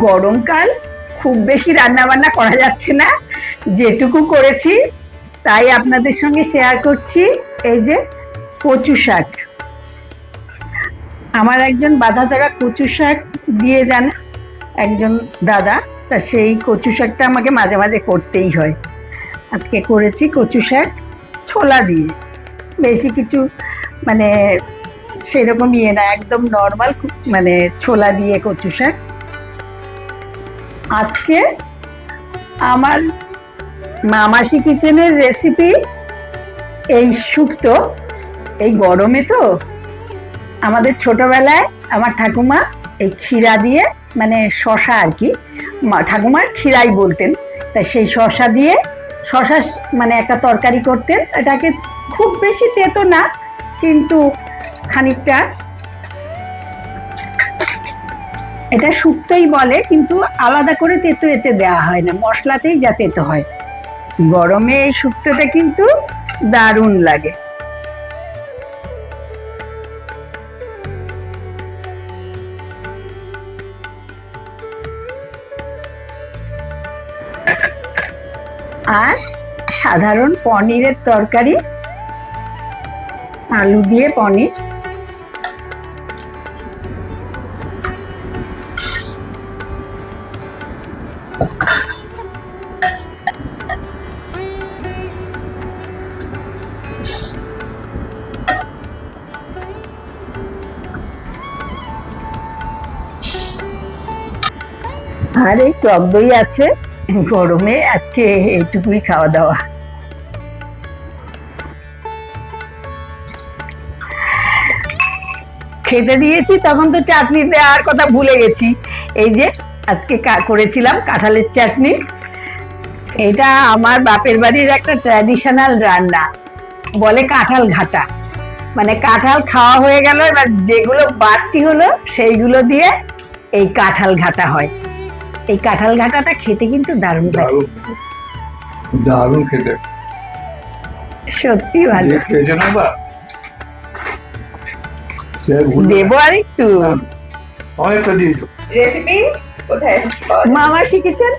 গরমকাল, খুব বেশি রান্না বান্না করা যাচ্ছে না, যেটুকু করেছি তাই আপনাদের সঙ্গে শেয়ার করছি। এই যে কচু শাক, আমার একজন বাধা ধরা কচু শাক দিয়ে যান একজন দাদা, তা সেই কচু শাকটা আমাকে মাঝে মাঝে করতেই হয়। আজকে করেছি কচু শাক ছোলা দিয়ে, বেশি কিছু মানে সেরকম ইয়ে না, একদম নর্মাল মানে ছোলা দিয়ে কচু শাক। আজকে আমার মামাসি কিচেনের রেসিপি এই শুক্তো। এই গরমে তো আমাদের ছোটবেলায় আমার ঠাকুমা এই ক্ষীরা দিয়ে, মানে শশা আর কি, ঠাকুমার ক্ষীরাই বলতেন, তা সেই শশা দিয়ে শশা মানে একটা তরকারি করতেন। এটাকে খুব বেশি তেতো না, কিন্তু খানিকটা, এটা শুক্তোই বলে, কিন্তু আলাদা করে তেতো এতে দেওয়া হয় না, মশলাতেই যা তেতো হয়। গরমে এই শুক্তোটা কিন্তু দারুণ লাগে। আর সাধারণ পনিরের তরকারি, আলু দিয়ে পনির। আর এই টক দই আছে, গরমে আজকে এইটুকুই খাওয়া দাওয়া। খেতে দিয়েছি তখন তো চাটনি দেওয়ার কথা ভুলে গেছি। এই যে আজকে করেছিলাম কাঁঠালের চাটনি। এটা আমার বাপের বাড়ির একটা ট্র্যাডিশনাল রান্না, বলে কাঁঠাল ঘাটা। মানে কাঁঠাল খাওয়া হয়ে গেল, এবার যেগুলো বাড়তি হলো সেইগুলো দিয়ে এই কাঁঠাল ঘাটা হয়। এই কাঁঠাল ঘাটাটা খেতে কিন্তু দারুণ লাগে, দারুণ খেতে, সত্যি ভালো। দেবো আর একটু অনেকটা দিয়েছো। রেসিপি কোথায়? মামা শিখেছেন।